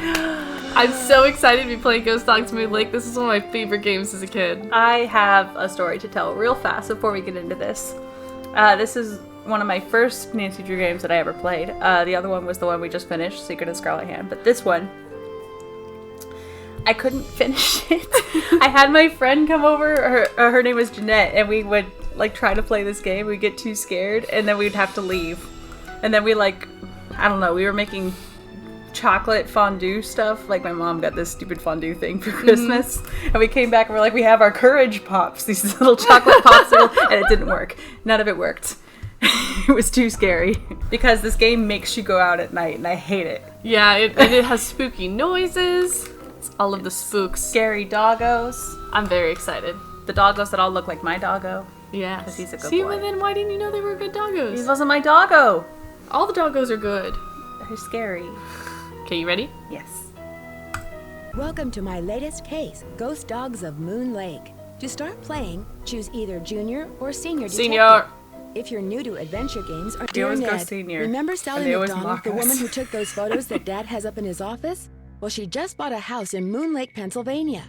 I'm so excited to be playing Ghost Dogs Moon Lake. This is one of my favorite games as a kid. I have a story to tell real fast before we get into this. This is one of my first Nancy Drew games that I ever played. The other one was the one we just finished, Secret of Scarlet Hand. But this one, I couldn't finish it. I had my friend come over, her name was Jeanette, and we would like try to play this game. We'd get too scared, and then we'd have to leave. And then we we were making chocolate fondue stuff. Like, my mom got this stupid fondue thing for Christmas, and we came back and we're like, we have our courage pops, these little chocolate popsicles, and it didn't work. None of it worked. It was too scary because this game makes you go out at night, and I hate it. Yeah, it has spooky noises. It's all of the spooks. Scary doggos. I'm very excited. The doggos that all look like my doggo. Yeah, because he's a good See, boy. but then why didn't you know they were good doggos? He wasn't my doggo. All the doggos are good. They're scary. Okay, you ready? Yes. Welcome to my latest case, Ghost Dogs of Moon Lake. To start playing, choose either junior or senior detective. Senior. If you're new to adventure games, or We dear always go Ned, senior. remember And Sally they always McDonald, mock the us. woman who took those photos that Dad has up in his office? Well, she just bought a house in Moon Lake, Pennsylvania.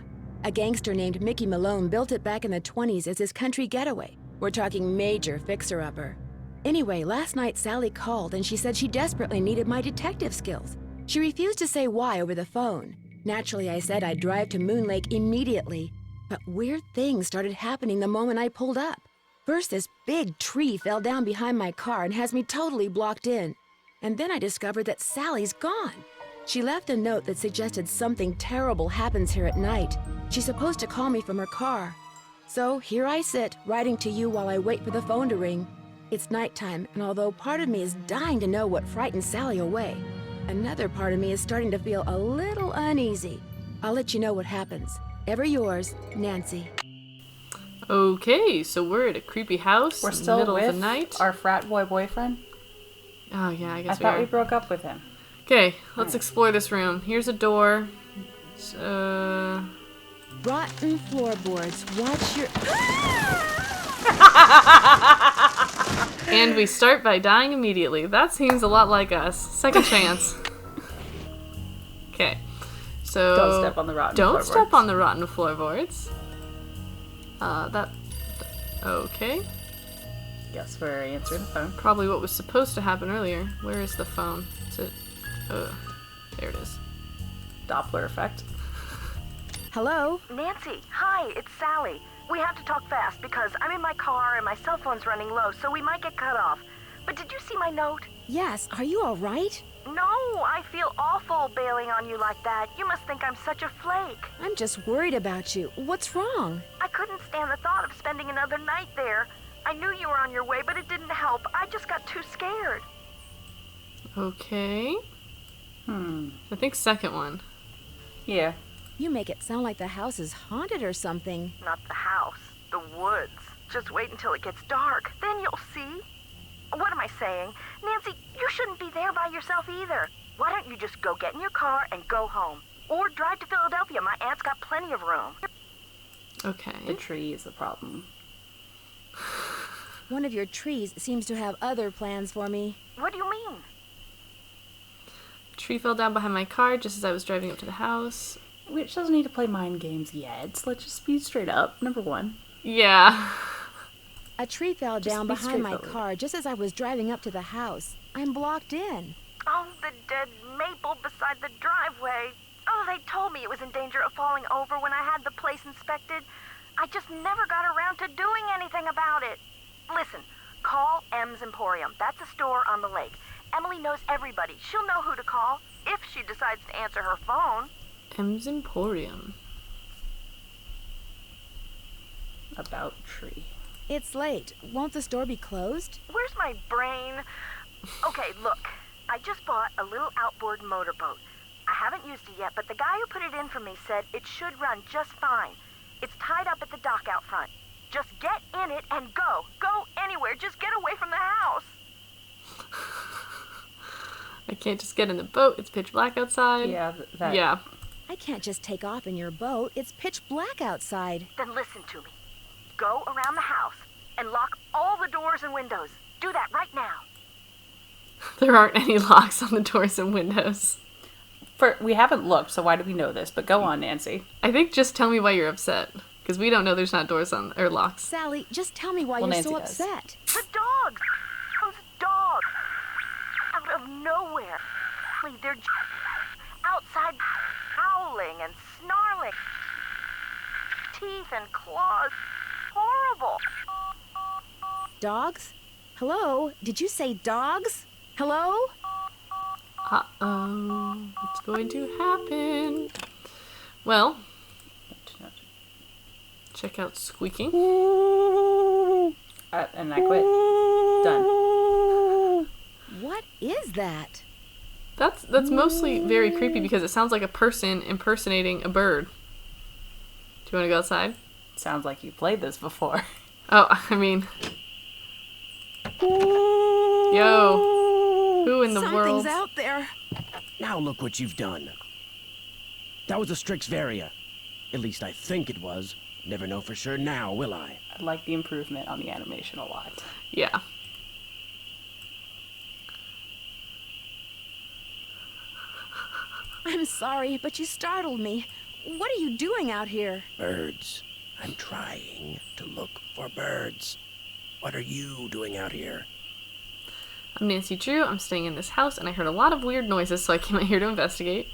A gangster named Mickey Malone built it back in the 20s as his country getaway. We're talking major fixer-upper. Anyway, last night Sally called and she said she desperately needed my detective skills. She refused to say why over the phone. Naturally, I said I'd drive to Moon Lake immediately. But weird things started happening the moment I pulled up. First, this big tree fell down behind my car and has me totally blocked in. And then I discovered that Sally's gone. She left a note that suggested something terrible happens here at night. She's supposed to call me from her car. So here I sit, writing to you while I wait for the phone to ring. It's nighttime, and although part of me is dying to know what frightened Sally away, another part of me is starting to feel a little uneasy. I'll let you know what happens. Ever yours, Nancy. Okay, so we're at a creepy house We're in the still middle with of the night. our frat boy boyfriend. Oh yeah, I I guess we thought are. we broke up with him. Okay, let's explore this room. Here's a door. Rotten floorboards, watch your... And we start by dying immediately. That seems a lot like us. Second chance. Okay, so Don't step on the rotten Don't floorboards. step on the rotten floorboards. Okay. Guess we're answering the phone. Probably what was supposed to happen earlier. Where is the phone? Is it? There it is. Doppler effect. Hello? Nancy, hi, it's Sally. We have to talk fast because I'm in my car and my cell phone's running low, so we might get cut off. But did you see my note? Yes, are you all right? No, I feel awful bailing on you like that. You must think I'm such a flake. I'm just worried about you. What's wrong? I couldn't stand the thought of spending another night there. I knew you were on your way, but it didn't help. I just got too scared. Okay. I think second one. Yeah. You make it sound like the house is haunted or something. Not the house, the woods. Just wait until it gets dark. Then you'll see. What am I saying? Nancy, you shouldn't be there by yourself either. Why don't you just go get in your car and go home? Or drive to Philadelphia. My aunt's got plenty of room. Okay. The tree is the problem. One of your trees seems to have other plans for me. What do you mean? Tree fell down behind my car just as I was driving up to the house. Which doesn't need to play mind games yet. So let's just be straight up. Number one. Yeah. A tree fell down be behind my straightforward. car just as I was driving up to the house. I'm blocked in. Oh, the dead maple beside the driveway. Oh, they told me it was in danger of falling over when I had the place inspected. I just never got around to doing anything about it. Listen, call M's Emporium. That's a store on the lake. Emily knows everybody. She'll know who to call if she decides to answer her phone. M's Emporium. About tree. It's late. Won't the store be closed? Where's my brain? Okay, look. I just bought a little outboard motorboat. I haven't used it yet, but the guy who put it in for me said it should run just fine. It's tied up at the dock out front. Just get in it and go. Go anywhere. Just get away from the house. I can't just get in the boat. It's pitch black outside. Yeah, that. Yeah. I can't just take off in your boat. It's pitch black outside. Then listen to me. Go around the house and lock all the doors and windows. Do that right now. There aren't any locks on the doors and windows. we haven't looked, so why do we know this? But go on, Nancy. I think just tell me why you're upset. Because we don't know there's not doors on or locks. Sally, just tell me why you're Nancy so does. upset. The dogs! Those dogs! Out of nowhere. They're outside howling and snarling. Teeth and claws. Horrible. Dogs? Hello? Did you say dogs? Hello? Uh-oh. What's going to happen? Well, check out squeaking. And I quit. Done. What is that? That's mostly very creepy because it sounds like a person impersonating a bird. Do you want to go outside? Sounds like you played this before. Oh, I mean... Yo! Who in the world? Something's out there. Now look what you've done. That was a Strixvaria. At least I think it was. Never know for sure now, will I? I like the improvement on the animation a lot. Yeah. I'm sorry, but you startled me. What are you doing out here? Birds. I'm trying to look for birds. What are you doing out here? I'm Nancy Drew. I'm staying in this house, and I heard a lot of weird noises, so I came out here to investigate.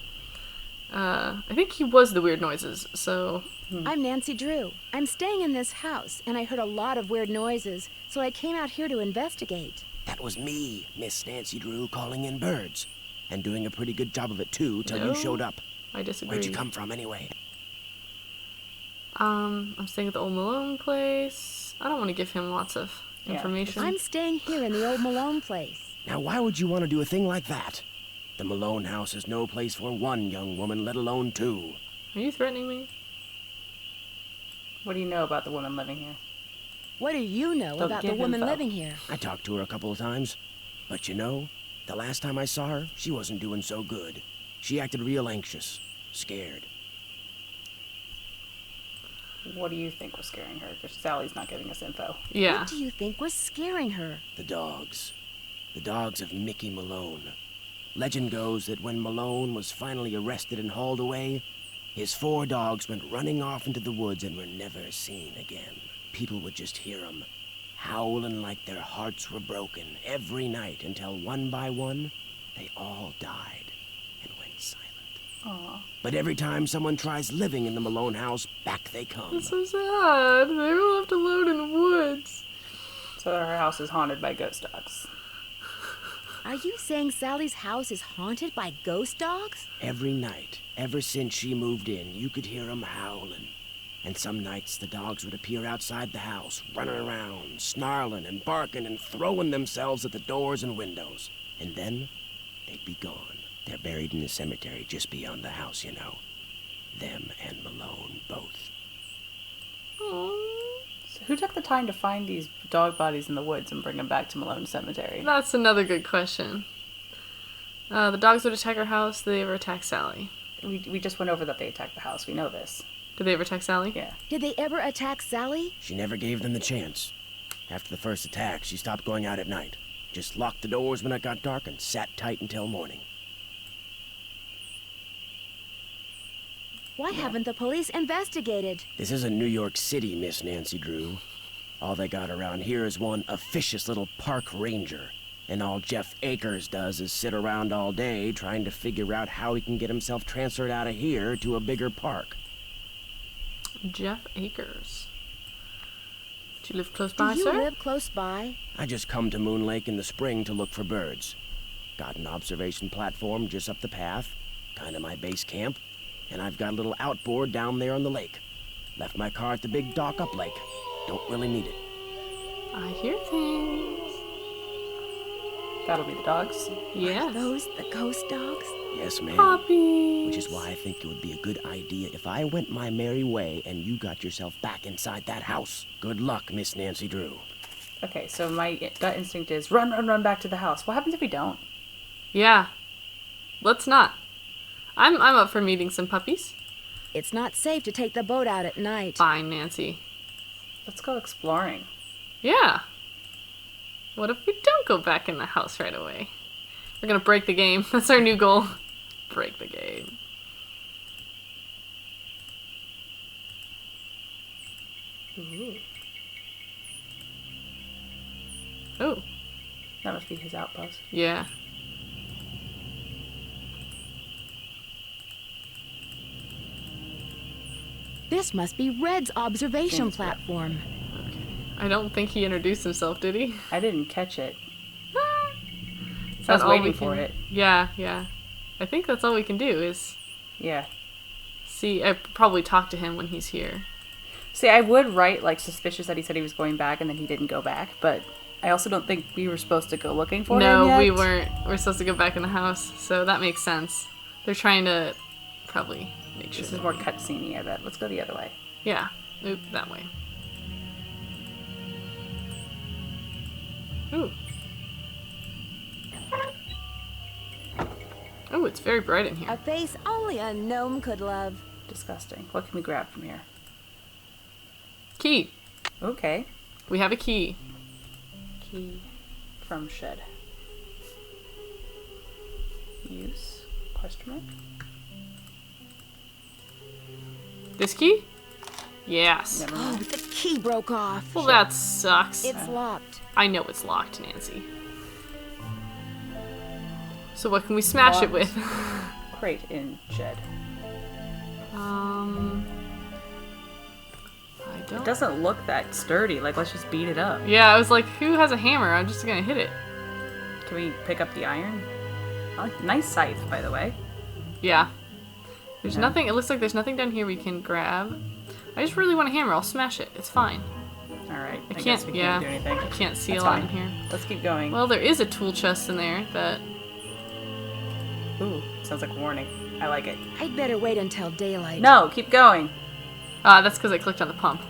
I think he was the weird noises, so... I'm Nancy Drew. I'm staying in this house, and I heard a lot of weird noises, so I came out here to investigate. That was me, Miss Nancy Drew, calling in birds. And doing a pretty good job of it, too, till No, you showed up. I disagree. Where'd you come from, anyway? I'm staying at the old Malone place. I don't want to give him lots of information. I'm staying here in the old Malone place. Now, why would you want to do a thing like that? The Malone house is no place for one young woman, let alone two. Are you threatening me? What do you know about the woman living here? What do you know Don't about the give woman info. living here? I talked to her a couple of times. But you know, the last time I saw her, she wasn't doing so good. She acted real anxious, scared. What do you think was scaring her? Because Sally's not giving us info. Yeah. What do you think was scaring her? The dogs. The dogs of Mickey Malone. Legend goes that when Malone was finally arrested and hauled away, his 4 dogs went running off into the woods and were never seen again. People would just hear them, howling like their hearts were broken every night until one by one, they all died and went silent. Aww. But every time someone tries living in the Malone house, back they come. That's so sad. They were left alone in the woods. So her house is haunted by ghost dogs. Are you saying Sally's house is haunted by ghost dogs? Every night, ever since she moved in, you could hear them howling. And some nights the dogs would appear outside the house, running around, snarling and barking and throwing themselves at the doors and windows. And then they'd be gone. They're buried in the cemetery just beyond the house, you know. Them and Malone both. So who took the time to find these dog bodies in the woods and bring them back to Malone Cemetery? That's another good question. The dogs would attack our house. Did they ever attack Sally? We just went over that they attacked the house. We know this. Did they ever attack Sally? Yeah. Did they ever attack Sally? She never gave them the chance. After the first attack, she stopped going out at night. Just locked the doors when it got dark and sat tight until morning. Why haven't the police investigated? This isn't New York City, Miss Nancy Drew. All they got around here is one officious little park ranger. And all Jeff Akers does is sit around all day trying to figure out how he can get himself transferred out of here to a bigger park. Jeff Akers. Do you live close by, Do you sir? live close by? I just come to Moon Lake in the spring to look for birds. Got an observation platform just up the path, kinda my base camp, and I've got a little outboard down there on the lake. Left my car at the big dock up lake. Don't really need it. I hear things. That'll be the dogs. Yes. Those the ghost dogs? Yes, ma'am. Puppies. Which is why I think it would be a good idea if I went my merry way and you got yourself back inside that house. Good luck, Miss Nancy Drew. Okay, so my gut instinct is run, run, run back to the house. What happens if we don't? Yeah. Let's not. I'm up for meeting some puppies. It's not safe to take the boat out at night. Fine, Nancy. Let's go exploring. Yeah. What if we don't go back in the house right away? We're gonna break the game. That's our new goal. break the game. Ooh. Oh, That must be his outpost. yeah. This must be Red's observation Seems right. platform. Okay. I don't think he introduced himself, did he? I didn't catch it. Is I was that all we waiting for can- it. Yeah, yeah. I think that's all we can do is Yeah. see. I probably talk to him when he's here. See, I would write, like, suspicious that he said he was going back and then he didn't go back, but I also don't think we were supposed to go looking for him No, yet. we weren't. We're supposed to go back in the house, so that makes sense. They're trying to probably make sure. This is more cutscene-y, I bet. Let's go the other way. Yeah. Oop, that way. Ooh. Oh, it's very bright in A here. face only a gnome could love. Disgusting. What can we grab from here? Key. Okay. We have a key. Key from shed. Use? Question mark? This key? Yes. Never Oh, mind. the key broke off. Well, that sucks. It's locked. I know it's locked, Nancy. So what can we smash it Locked. with? Crate in shed. I It don't. doesn't look that sturdy. Like, let's just beat it up. Yeah, I was like, who has a hammer? I'm just gonna hit it. Can we pick up the iron? Oh, nice scythe, by the way. Yeah. There's Yeah. nothing. It looks like there's nothing down here we can grab. I just really want a hammer. I'll smash it. It's fine. Alright, I can't- guess we yeah. can't do anything. I can't see That's a lot fine. in here. Let's keep going. Well, there is a tool chest in there that. Ooh, sounds like a warning. I like it. I'd better wait until daylight. No, keep going. That's because I clicked on the pump.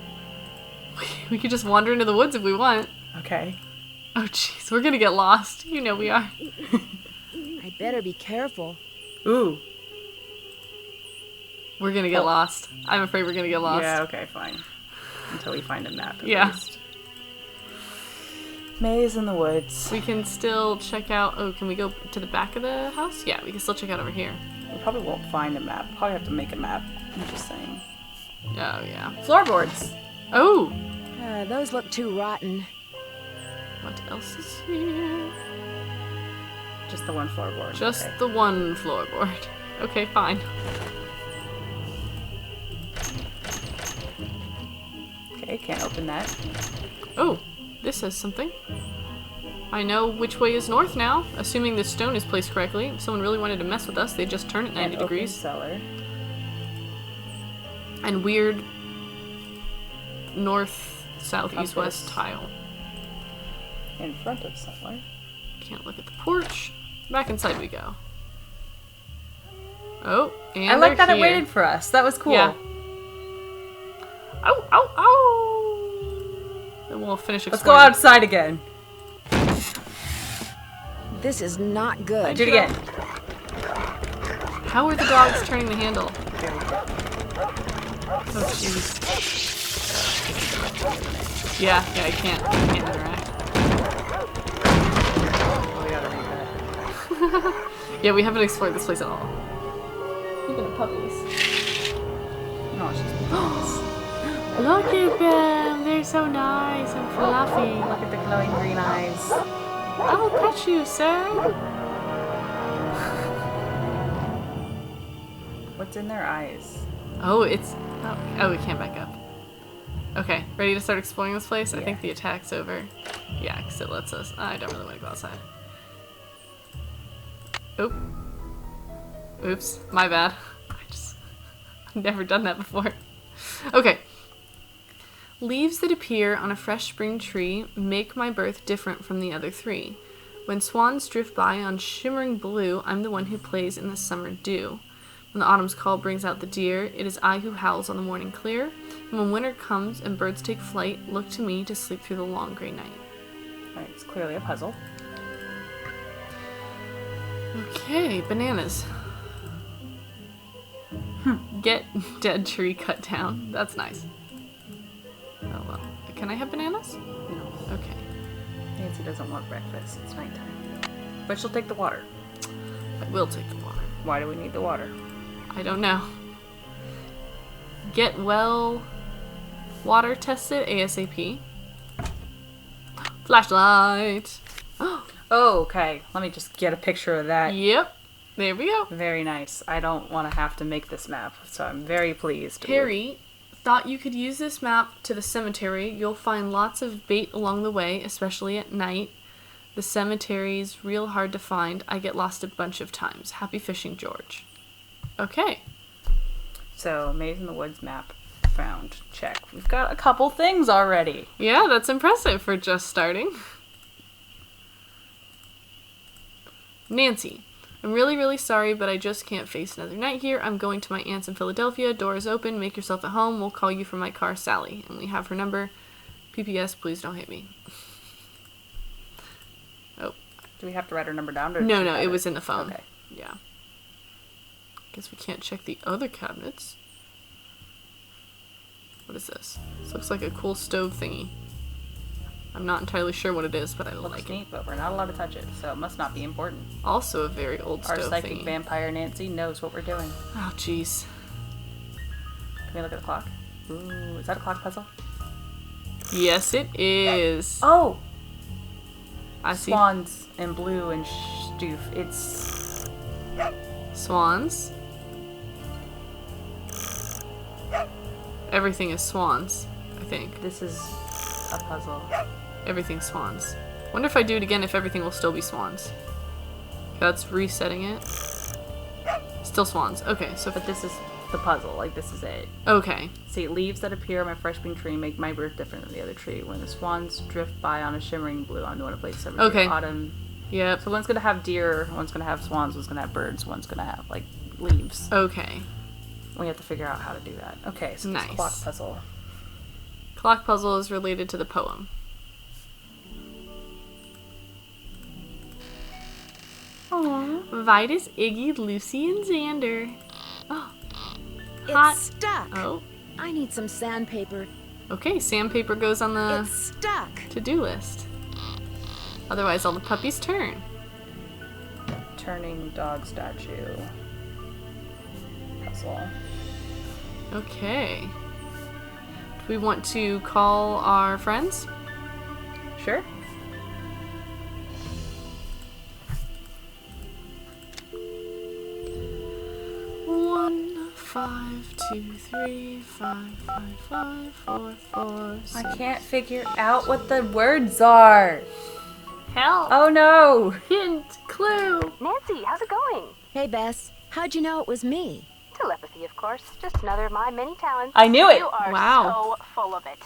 We could just wander into the woods if we want. Okay. Oh, jeez. We're gonna get lost. You know we are. I'd better be careful. Ooh. We're gonna get Oh. lost. I'm afraid we're gonna get lost. Yeah, okay, fine. Until we find a map, at Yeah. least. Maze in the woods. We can still check out. Oh, can we go to the back of the house? Yeah, we can still check out over here. We probably won't find a map. Probably have to make a map. I'm just saying. Oh, yeah. Floorboards. Oh! Those look too rotten. What else is here? Just the one floorboard. Just okay. the one floorboard. Okay, fine. Okay, can't open that. Oh, this says something. I know which way is north now, assuming the stone is placed correctly. If someone really wanted to mess with us, they'd just turn it 90 An open degrees. cellar. And weird north, south, east, Compass. west tile. In front of cellar. Can't look at the porch. Back inside we go. Oh, and I like they're that it here. waited for us. That was cool. Yeah. Ow, ow, ow! Then we'll finish Let's go exploring. outside again. This is not good. Do it again. How are the dogs turning the handle? There we go. Oh, jeez. Yeah, I can't interact. Oh, we gotta read that. Yeah, we haven't explored this place at all. Even the puppies. No, it's just Look at them! They're so nice and fluffy. Look at the glowing green eyes. I will pet you, sir. What's in their eyes? Oh, it's... Oh, we can't back up. Okay, ready to start exploring this place? I Yeah. think the attack's over. Yeah, because it lets us... I don't really want to go outside. Oop. Oops, my bad. I've never done that before. Okay. Leaves that appear on a fresh spring tree make my birth different from the other three. When swans drift by on shimmering blue, I'm the one who plays in the summer dew. When the autumn's call brings out the deer, it is I who howls on the morning clear. And when winter comes and birds take flight, look to me to sleep through the long gray night. Alright, it's clearly a puzzle. Okay, bananas. Get dead tree cut down. That's nice. Oh well. Can I have bananas? No. Okay. Nancy doesn't want breakfast. It's nighttime. But she'll take the water. I will take the water. Why do we need the water? I don't know. Get well water tested ASAP. Flashlight. Oh, okay. Let me just get a picture of that. Yep. There we go. Very nice. I don't want to have to make this map, so I'm very pleased. Harry thought you could use this map to the cemetery. You'll find lots of bait along the way, especially at night. The cemetery's real hard to find. I get lost a bunch of times. Happy fishing, George. Okay. So, Maze in the Woods map found. Check. We've got a couple things already. Yeah, that's impressive for just starting. Nancy. I'm really, really sorry, but I just can't face another night here. I'm going to my aunt's in Philadelphia. Door is open. Make yourself at home. We'll call you from my car, Sally. And we have her number. PPS, please don't hit me. Oh. Do we have to write her number down? Or No, it was in the phone. Okay. Yeah. Guess we can't check the other cabinets. What is this? This looks like a cool stove thingy. I'm not entirely sure what it is, but I Looks like neat, it. but we're not allowed to touch it, so it must not be important. Also a very old Our stove psychic thingy. vampire Nancy knows what we're doing. Oh, jeez. Can we look at the clock? Ooh, is that a clock puzzle? Yes, it is. Oh! I see Swans and blue and stoof. It's... swans. Everything is swans, I think. This is a puzzle. Everything's swans. Wonder if I do it again if everything will still be swans. That's resetting it. Still swans. Okay, so But this is the puzzle. Like, this is it. okay. See, leaves that appear on my fresh spring tree make my birth different than the other tree. When the swans drift by on a shimmering blue, I'm going to play summer Okay. autumn. Yep. So one's going to have deer, one's going to have swans, one's going to have birds, one's going to have, like, leaves. Okay. We have to figure out how to do that. Okay, so Nice. this clock puzzle. Clock puzzle is related to the poem. Aww. Vitus, Iggy, Lucy, and Xander. Oh. Hot. It's stuck. Oh. I need some sandpaper. Okay, sandpaper goes on the It's stuck. to-do list. Otherwise, all the puppies turn. Turning dog statue. Puzzle. Okay. Do we want to call our friends? Sure. One, 5, 2, 3, 5, 5, 5, 4, 4, 6. I can't figure out what the words are. Help! Oh no! Hint! Clue! Nancy, how's it going? Hey, Bess. How'd you know it was me? Telepathy, of course. Just another of my many talents. I knew it! You are Wow. so full of it.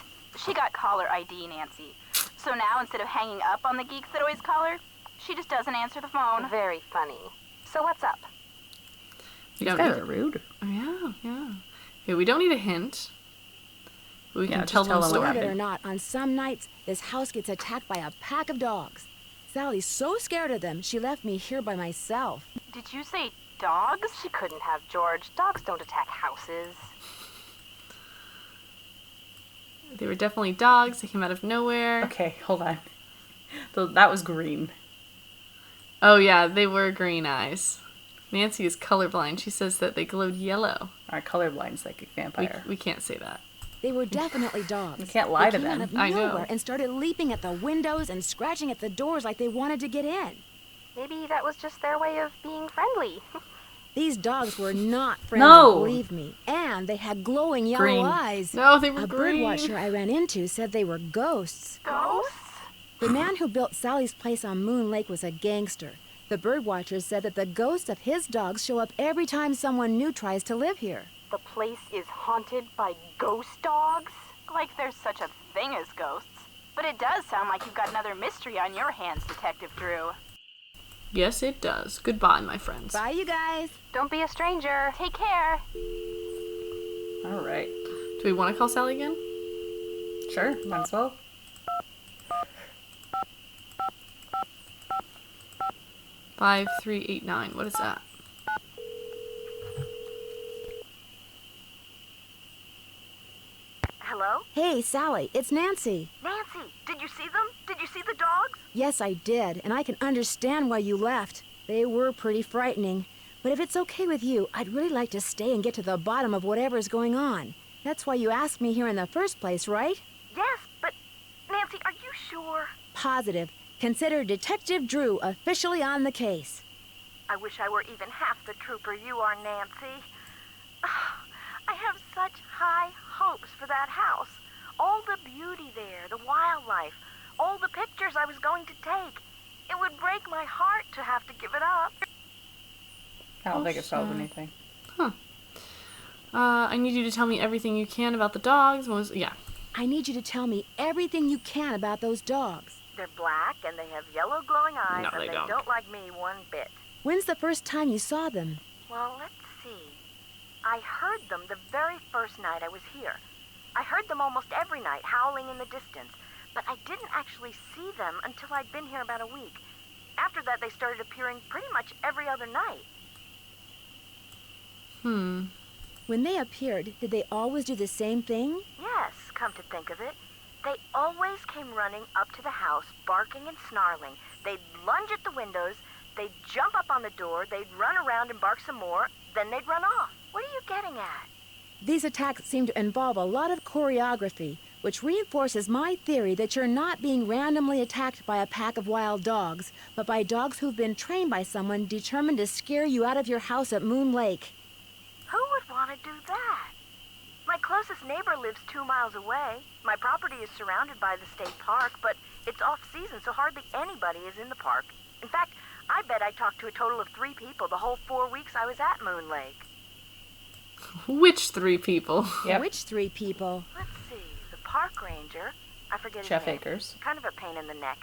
She got caller ID, Nancy. So now, instead of hanging up on the geeks that always call her, she just doesn't answer the phone. Very funny. So what's up? We don't Kind need of rude. Yeah. Okay, we don't need a hint. We Yeah, can just tell tell them them a what Believe story. it or not, on some nights, this house gets attacked by a pack of dogs. Sally's so scared of them, she left me here by myself. Did you say dogs? She couldn't have, George. Dogs don't attack houses. They were definitely dogs. They came out of nowhere. Okay, hold on. So that was green. Oh yeah, they were green eyes. Nancy is colorblind. She says that they glowed yellow. Our colorblind psychic vampire. We can't say that. They were definitely dogs. You can't lie They to came them. out of I know. nowhere and started leaping at the windows and scratching at the doors like they wanted to get in. Maybe that was just their way of being friendly. These dogs were not friendly, No. believe me. And they had glowing yellow Green. eyes. No, they were A green. bird watcher I ran into said they were ghosts. Ghosts? The man who built Sally's place on Moon Lake was a gangster. The bird watcher said that the ghosts of his dogs show up every time someone new tries to live here. The place is haunted by ghost dogs? Like there's such a thing as ghosts. But it does sound like you've got another mystery on your hands, Detective Drew. Yes, it does. Goodbye, my friends. Bye, you guys. Don't be a stranger. Take care. All right. Do we want to call Sally again? Sure, might as well. Five, 3, 8, 9. What is that? Hello? Hey, Sally, it's Nancy. Nancy, did you see them? Did you see the dogs? Yes, I did, and I can understand why you left. They were pretty frightening. But if it's okay with you, I'd really like to stay and get to the bottom of whatever's going on. That's why you asked me here in the first place, right? Yes, but Nancy, are you sure? Positive. Consider Detective Drew officially on the case. I wish I were even half the trooper you are, Nancy. I have such high hopes for that house. All the beauty there, the wildlife, all the pictures I was going to take. It would break my heart to have to give it up. I don't think it solved anything. I need you to tell me everything you can about the dogs. I need you to tell me everything you can about those dogs. They're black and they have yellow glowing eyes, No, and they they don't. don't like me one bit. When's the first time you saw them? Well, let's see. I heard them the very first night I was here. I heard them almost every night, howling in the distance, but I didn't actually see them until I'd been here about a week. After that, they started appearing pretty much every other night. When they appeared, did they always do the same thing? Yes, come to think of it. They always came running up to the house, barking and snarling. They'd lunge at the windows, they'd jump up on the door, they'd run around and bark some more, then they'd run off. What are you getting at? These attacks seem to involve a lot of choreography, which reinforces my theory that you're not being randomly attacked by a pack of wild dogs, but by dogs who've been trained by someone determined to scare you out of your house at Moon Lake. Who would want to do that? My closest neighbor lives 2 miles away. My property is surrounded by the state park, but it's off-season, so hardly anybody is in the park. In fact, I bet I talked to a total of 3 people the whole 4 weeks I was at Moon Lake. Which 3 people? Yep. Which 3 people? Let's see, the park ranger, I forget his Chef name. Akers. Kind of a pain in the neck.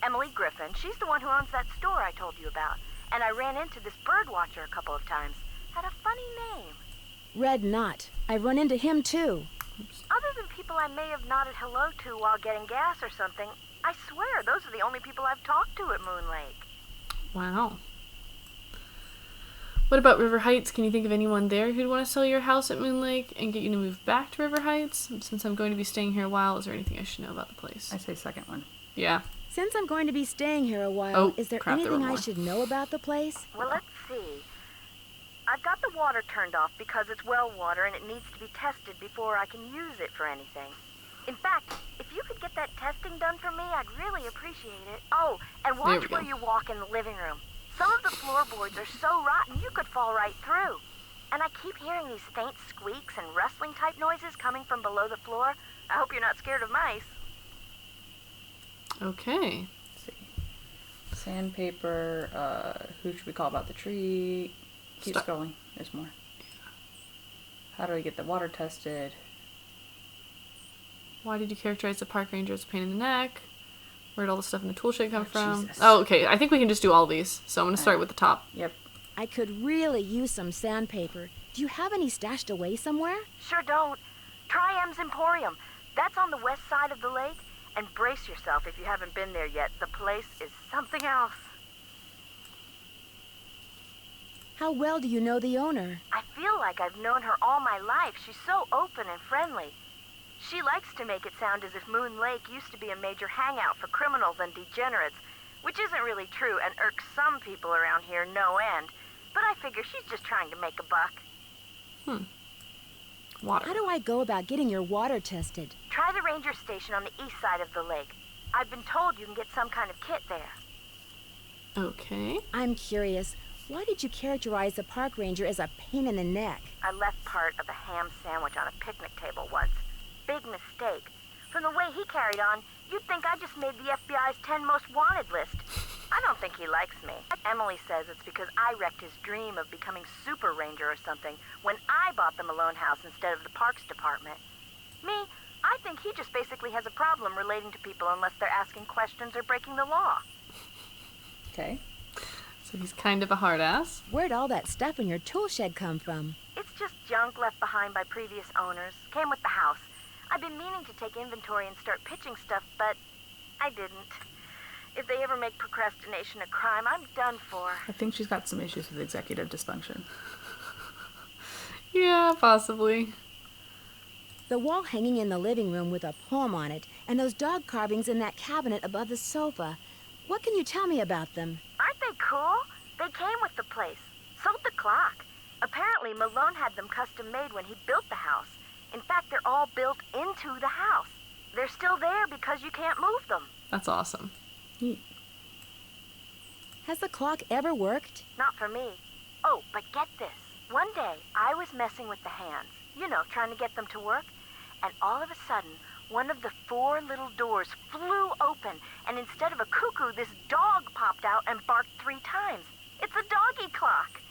Emily Griffin, she's the one who owns that store I told you about. And I ran into this bird watcher a couple of times. Had a funny name. Red Knot. I've run into him too. Other than people I may have nodded hello to while getting gas or something, I swear those are the only people I've talked to at Moon Lake. Wow. What about River Heights? Can you think of anyone there who'd want to sell your house at Moon Lake and get you to move back to River Heights? Since I'm going to be staying here a while, is there anything I should know about the place? I say second one. Yeah. Since I'm going to be staying here a while, Oh, is there crap, there anything were I more. should know about the place? Well, let's see. I've got the water turned off because it's well water and it needs to be tested before I can use it for anything. In fact, if you could get that testing done for me, I'd really appreciate it. Oh, and There we watch go. where you walk in the living room. Some of the floorboards are so rotten you could fall right through. And I keep hearing these faint squeaks and rustling type noises coming from below the floor. I hope you're not scared of mice. Okay. Let's see. Sandpaper. Who should we call about the tree? Keep Stop. scrolling. There's more. How do we get the water tested? Why did you characterize the park ranger as a pain in the neck? Where'd all the stuff in the tool shed come from? Jesus. Oh, okay. I think we can just do all these. So I'm going to start with the top. Yep. I could really use some sandpaper. Do you have any stashed away somewhere? Sure don't. Try M's Emporium. That's on the west side of the lake. And brace yourself if you haven't been there yet. The place is something else. How well do you know the owner? I feel like I've known her all my life. She's so open and friendly. She likes to make it sound as if Moon Lake used to be a major hangout for criminals and degenerates, which isn't really true and irks some people around here no end. But I figure she's just trying to make a buck. Water. How do I go about getting your water tested? Try the ranger station on the east side of the lake. I've been told you can get some kind of kit there. Okay. I'm curious. Why did you characterize the park ranger as a pain in the neck? I left part of a ham sandwich on a picnic table once. Big mistake. From the way he carried on, you'd think I just made the FBI's 10 most wanted list. I don't think he likes me. Emily says it's because I wrecked his dream of becoming super ranger or something when I bought the Malone house instead of the parks department. Me, I think he just basically has a problem relating to people unless they're asking questions or breaking the law. Okay. So he's kind of a hard ass. Where'd all that stuff in your tool shed come from? It's just junk left behind by previous owners. Came with the house. I've been meaning to take inventory and start pitching stuff, but I didn't. If they ever make procrastination a crime, I'm done for. I think she's got some issues with executive dysfunction. Yeah, possibly. The wall hanging in the living room with a poem on it, and those dog carvings in that cabinet above the sofa. What can you tell me about them? Aren't they cool? They came with the place. Sold the clock. Apparently, Malone had them custom made when he built the house. In fact, they're all built into the house. They're still there because you can't move them. That's awesome. Has the clock ever worked? Not for me. Oh, but get this. One day, I was messing with the hands. You know, trying to get them to work. And all of a sudden, one of the 4 little doors flew open. And instead of a cuckoo, this dog popped out and barked 3 times. It's a doggy clock.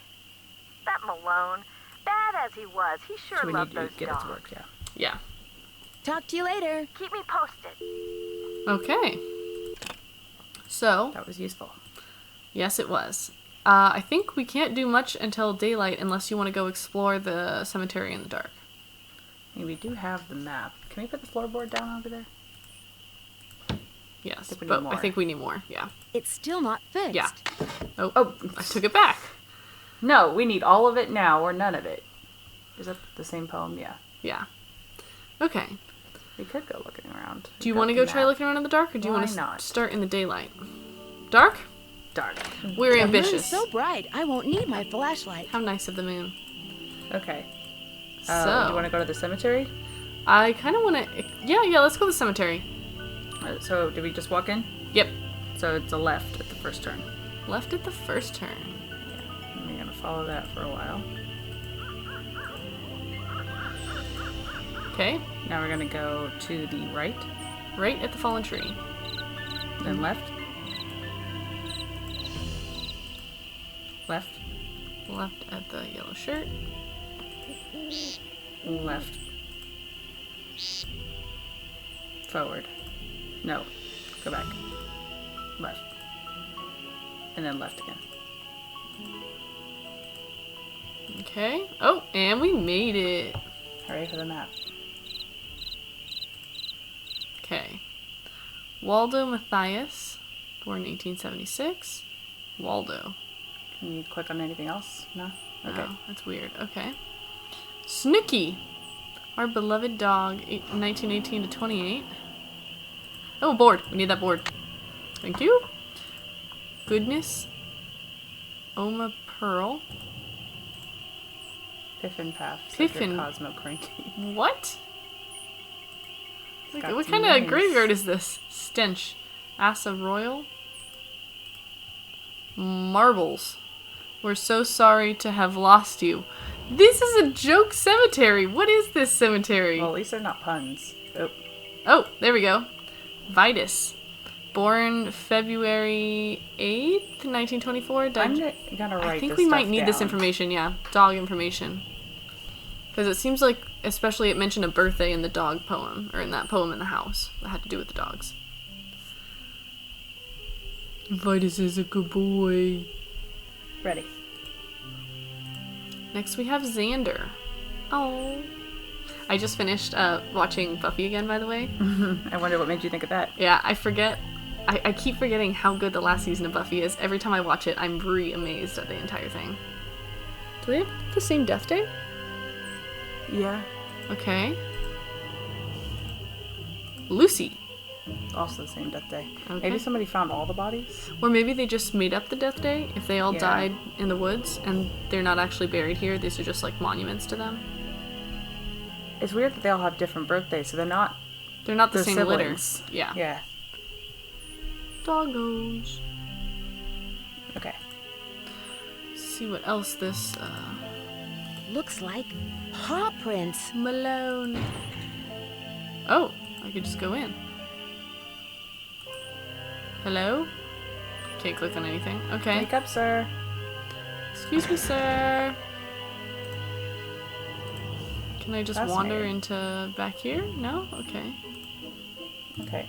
That Malone, bad as he was, he sure So we loved need to those get dogs. it to work, yeah. Yeah. Talk to you later. Keep me posted. Okay. So, That was useful. yes, it was. I think we can't do much until daylight unless you want to go explore the cemetery in the dark. I mean, we do have the map. Can we put the floorboard down over there? Yes, think we need but I more. think we need more. Yeah. It's still not fixed. Yeah. Oh, Oh, I took it back. no, we need all of it now or none of it. Is that the same poem? Yeah. Yeah. Okay. We could go looking around. Do you We've want to got go the try map. looking around in the dark, or do you Why want to not? start in the daylight? Dark? Dark. We're The ambitious. moon's so bright, I won't need my flashlight. How nice of the moon. Okay. So, Do you want to go to the cemetery? I kind of want to... Yeah, let's go to the cemetery. So, did we just walk in? Yep. So, it's a left at the first turn. Left at the first turn. Yeah. And we're going to follow that for a while. Okay. Now we're going to go to the right, Right at the fallen tree. then left. Left. Left at the yellow shirt. Left. Forward. No. Go back. Left. And then left again. Okay. Oh, and we made it. Hooray for the map. Okay. Waldo Matthias, born 1876. Waldo. Can you click on anything else? No? Okay. Oh, that's weird. Okay. Snooky, our beloved dog, 1918 to 28. Oh, a board. We need that board. Thank you. Goodness. Oma Pearl. Piffin Path. Piffin. Cosmo Cranky. What? got What some kind of names. graveyard is this? Stench. Asa Royal. Marbles. We're so sorry to have lost you. This is a joke cemetery. What is this cemetery? Well, at least they're not puns. Oh, Oh, there we go. Vitus. Born February 8th, 1924. Died... I'm gonna write I think this we might stuff need this down. information, yeah. Dog information. Because it seems like, especially it mentioned a birthday in the dog poem, or in that poem in the house, that had to do with the dogs. Vitus is a good boy. Ready. Next we have Xander. Oh. I just finished watching Buffy again, by the way. I wonder what made you think of that. Yeah, I forget. I keep forgetting how good the last season of Buffy is. Every time I watch it, I'm re-amazed at the entire thing. Do they have the same death day? Yeah. Okay. Lucy. Also the same death day. Okay. Maybe somebody found all the bodies? Or maybe they just made up the death day if they all Yeah. died in the woods and they're not actually buried here. These are just like monuments to them. It's weird that they all have different birthdays, so they're not... They're not the They're same siblings. litter. Yeah. Yeah. Doggos. Okay. See what else this Looks like paw prints. Malone. Oh, I could just go in. Hello? Can't click on anything. Okay. Wake up, sir. Excuse me, sir. Can I just wander Fascinating. into back here? No? Okay. Okay.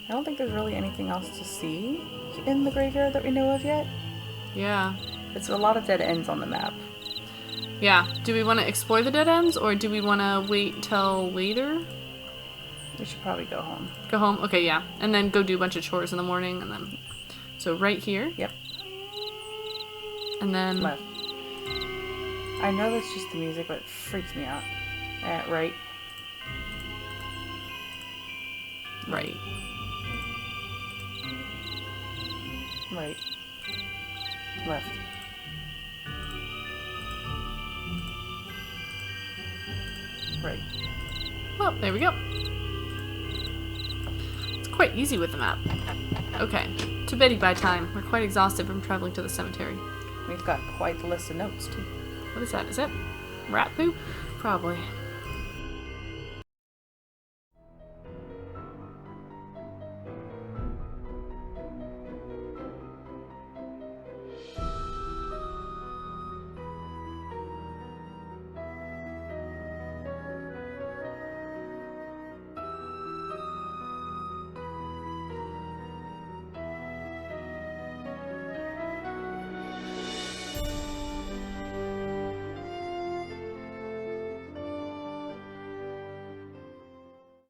I don't think there's really anything else to see in the graveyard that we know of yet. Yeah. It's a lot of dead ends on the map. Yeah. Do we want to explore the dead ends or do we want to wait till later? We should probably go home. Go home? Okay, yeah. And then go do a bunch of chores in the morning and then... So right here. Yep. And then... Left. I know that's just the music, but it freaks me out. Right. Right. Right. Left. Right. Well, there we go. It's quite easy with the map. Okay, to beddy by time. We're quite exhausted from traveling to the cemetery. We've got quite the list of notes, too. What is that? Is that rat poop? Probably.